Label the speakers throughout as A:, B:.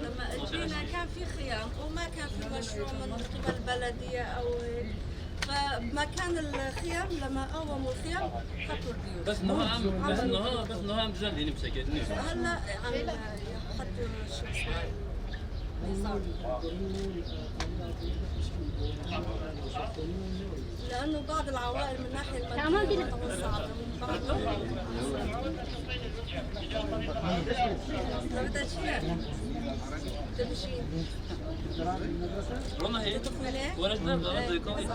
A: لما اجينا كان في خيام وما كان في مشروع من قبل البلديه او هيك، فمكان الخيام لما قوموا الخيام حطوا البيوت.
B: بس انه عم بجنن مسكت
A: هلا عم يحطوا شو اسمه لانه بعض العوائل من ناحيه الماديه توسعت
B: والله هي ولدنا بغض يكون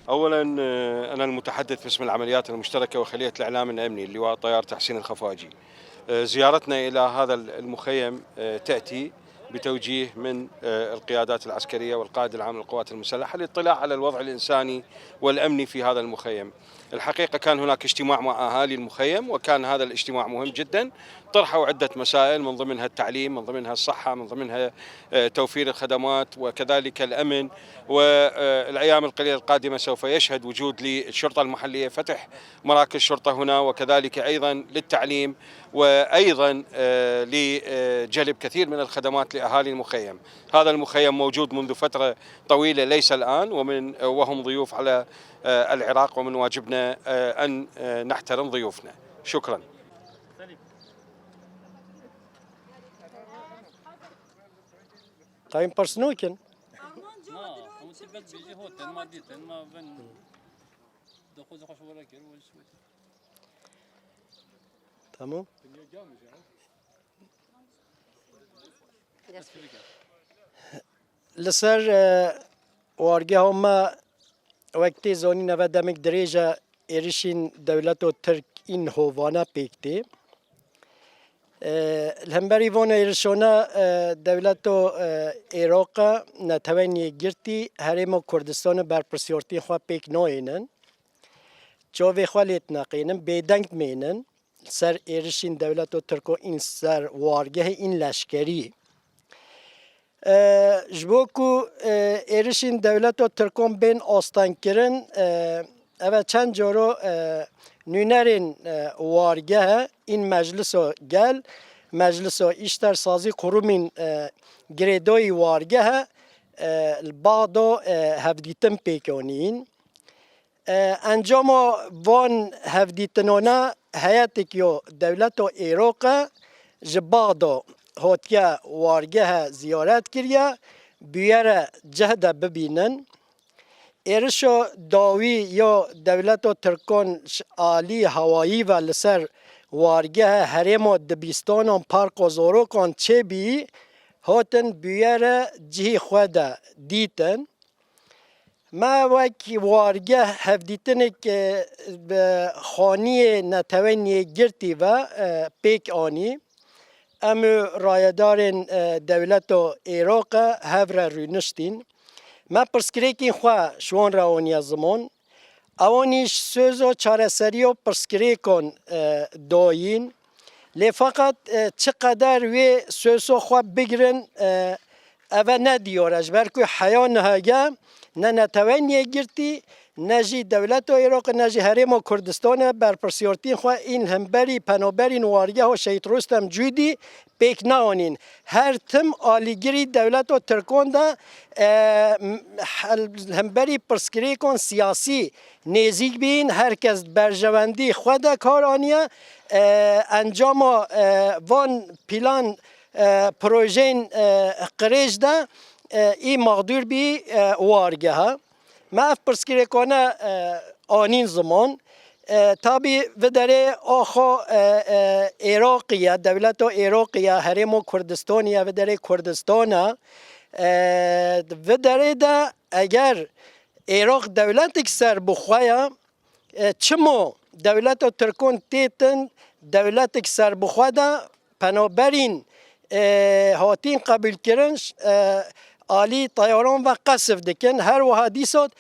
C: اولا انا المتحدث باسم العمليات المشتركه وخليه الاعلام الامني اللواء الطيار تحسين الخفاجي. زيارتنا الى هذا المخيم تاتي بتوجيه من القيادات العسكريه والقائد العام للقوات المسلحه للاطلاع على الوضع الانساني والامني في هذا المخيم. الحقيقة كان هناك اجتماع مع أهالي المخيم، وكان هذا الاجتماع مهم جدا. طرحوا عدة مسائل من ضمنها التعليم، من ضمنها الصحة، من ضمنها توفير الخدمات، وكذلك الأمن. والأيام القليلة القادمة سوف يشهد وجود للشرطة المحلية فتح مراكز شرطة هنا، وكذلك أيضا للتعليم، وأيضا لجلب كثير من الخدمات لأهالي المخيم. هذا المخيم موجود منذ فترة طويلة ليس الآن، وهم ضيوف على العراق، ومن واجبنا أن نحترم ضيوفنا. شكرا.
D: طيب برسنوكن تمام. لسر وارگه ما وقتی زانی نو دمک دریجه ایرشین دولت و ترک این هوانا پیکتی الهمبری وان ایرشونا دولت و عراق نتوانی گرتی هریم کردستان برپرسیارتی خواه پیک ناینن جاوی خوالیت نقینن بیدنگ مینن سر ایرشین دولت و ترک و این سر وارگه این لشکری جبوکو ایرشین دولت و ترکان بین آستان کرن اوه چند جارو نونرین وارگه این مجلس گل مجلس ایشتر سازی قرومین گریدوی وارگه البعضو هفدیتن پیکانین انجام وان هفدیتنونا هیاتکیو دولت و عراق جبادو هاتیا وارگه زیارت کریا بیاره جهده ببینن ایرشو داوی یا دولت و ترکان عالی هوایی و لسر وارگه هرم و دبیستان و پارک و زوروکان چه بی هاتن بیاره جهی خود دیتن ما وکی وارگه هفدیتنه که خانی نتوانی گرتی و پیک آنی امو رایدارن دولت و عراق هفر رونشتین ما پرسکریکین خواه شوان روانی زمان اوانیش سوز و چارسری و پرسکریکون داین لی فقط چقدر وی سوز و خواه بگرن اوه ندیارش برکو حیان هاگه نه نتوانی گرتی نجی دولت و عراق نجی حریم و کردستان برپرسیارتین خواه این همبری پنابرین وارگه و شهید رستم جودی پیک نانین هر تم آلیگری دولت و ترکان دا همبری پرسکری کن سیاسی نزیک بین هر کس برجواندی خود کار آنیه انجام وان پیلان پروژین قریج دا ای مقدور بی وارگه ها ما اف پرسکری کنه آنین زمان تابی و داره آخو عراقیه دولت و عراقیه حریم و کردستانیه و داره کردستانه و داره ده اگر عراق دولت اکسر بخواه چمو دولت و ترکون تیتن دولت اکسر بخواه ده پنابرین هاتین قبول کرنش آلی طیاران و قصف دکن هر وحدی ساد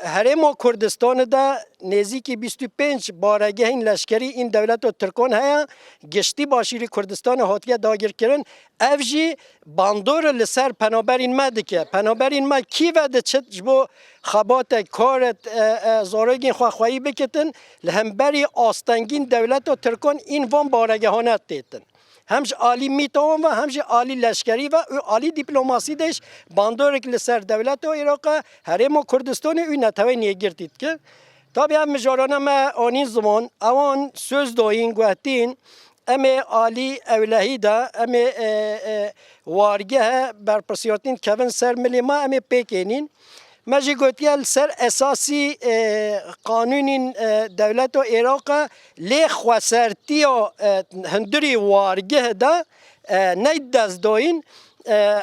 D: حریم و کردستان دا نزدیک 25 بارگه این لشکری این دولت و ترکان هیا گشتی باشیر کردستان هاتیه داگیر کرن افجی باندور لسر پنابرین مدکه پنابرین ما کی وده چت جبو خبات کارت زارگین خواهی بکتن لهمبری آستنگین دولت و ترکان این وان بارگه هانت دیتن همش عالی میتوان و همش عالی لشکری و عالی دیپلماسی داشت باندورک لسر دولت و عراق حریم و کردستان او نتوانی گرتید که طبعا هم مجارانه ما آنین زمان اوان söz داین گوهتین امی عالی اولهی دا امی وارگه برپرسیارتین کون سر ملی ما امی پیکنین مجی گوتیل سر اساسی قانون دولت و عراق لی خواسرتی و هندری وارگه دا نید دست داین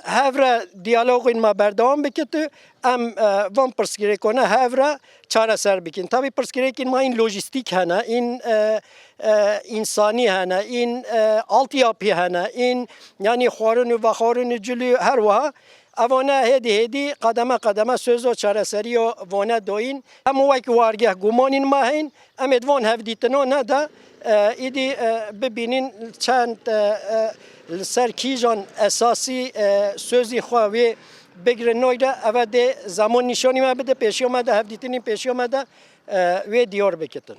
D: هفره دیالوگین ما بردام بکتو ام وان پرسکری کنه هفره چاره سر بکن تابی پرسکری کن ما این لوجستیک هنه این انسانی هنه این آلتیاپی هنه این یعنی خوارن و خارن جلو هر وها اوانه هدی قدمه قدمه سوز و چارەسەری و وانه دوین هم وک وارگه گمانین ما هین ام ادوان هفدیتنا نده ایدی ببینین چند سر کیجان اساسی سوزی خواهی بگیره نویده اوه ده زمان نشانی ما بده پیشی آمده هفدیتنی پیشی آمده و دیار بکتن